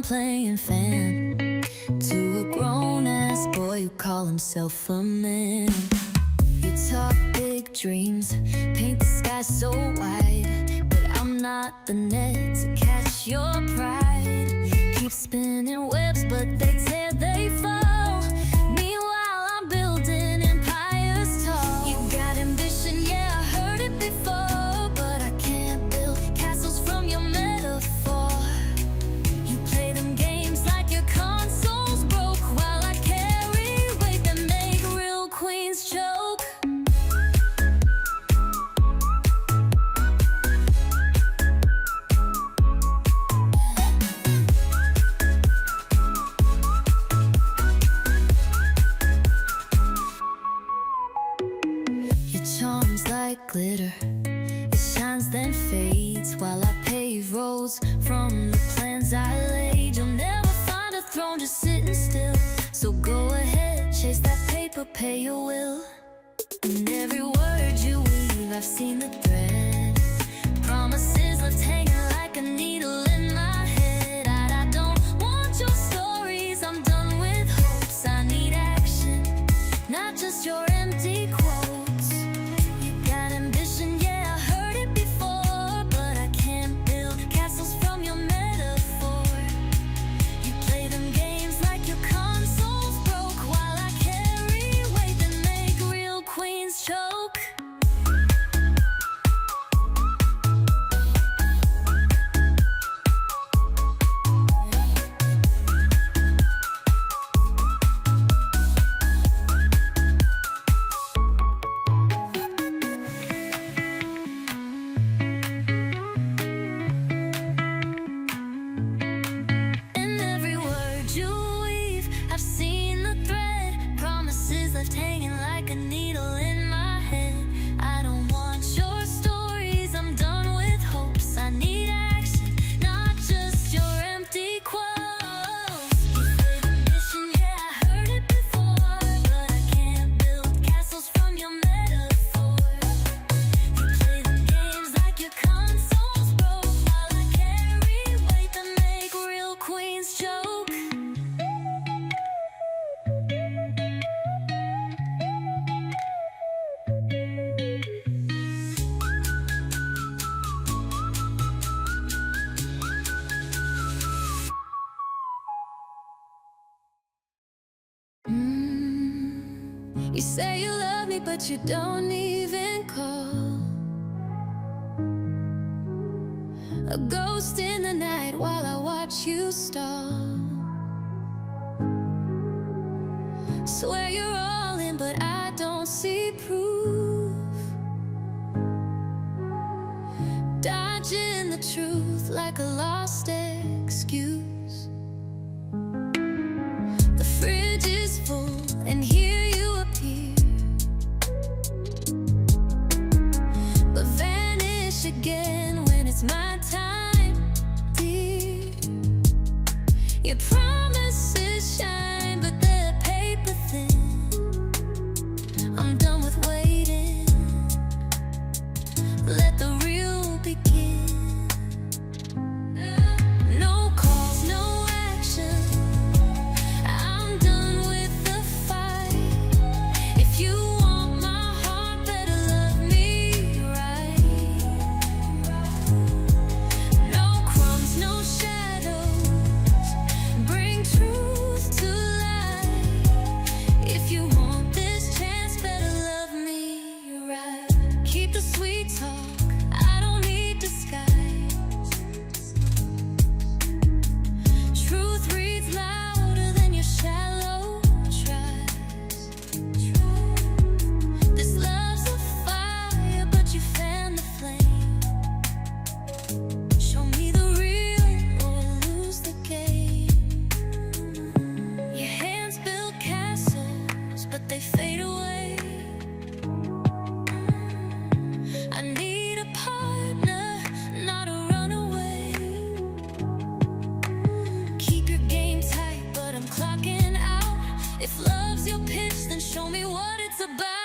playing fan to a grown-ass boy who call himself a man. You talk big dreams, paint the sky so wide, but I'm not the net to catch your pride. Keep spinning webs, but they tear, they fall. Meanwhile, I'm building empires tall. You got ambition, yeah, I heard it before, but I can't build castles from your metaphor. You play them games like your console's broke, while I carry weight that make real queens choke. Your charm's like glitter, it shines then fades, while I pave roads from the plans I laid. You'll never find a throne just sitting still, so go ahead, chase that paper, pay your will. And every word you weave, I've seen the thread. Promises left hanging like a needle in my head. I don't want your stories, I'm done with hopes. I need action, not just your empty quotes. You got ambition, yeah, I heard it before, but I can't build castles from your metaphor. You play them games like your console's broke, while I carry weight that make real queens choke. In every word you weave, I've seen the thread. Promises left hanging like a needle in my head. I don't want your stories, I'm done with hopes. I need action, not just your empty quotes. You play the mission, yeah, I heard it before, but I can't build castles from your metaphor. You play the games like your console's broke, while I carry weight that make real queens choke. You say you love me, but you don't even call. A ghost in the night while I watch you stall. Swear you're all in, but I don't see proof. Dodging the truth like a lost excuse. The fridge is full, and here you appear, but vanish again when it's my time, dear. Your promises shine, but they're paper thin. I'm done with waiting, let the real begin. No calls, no action, I'm done with the fight. If you want my heart, better love me right. No crumbs, no shadows, bring truth to light. If you want this chance, better love me right. Keep the sweet talk, I don't need disguise. Truth reads louder than your shallow tries. This love's a fire, but you fan the flame. Show me the real or lose the game. Your hands build castles, but they fade away. I need a partner, not a runaway. Keep your game tight, but I'm clocking out. If love's your pitch, then show me what it's about.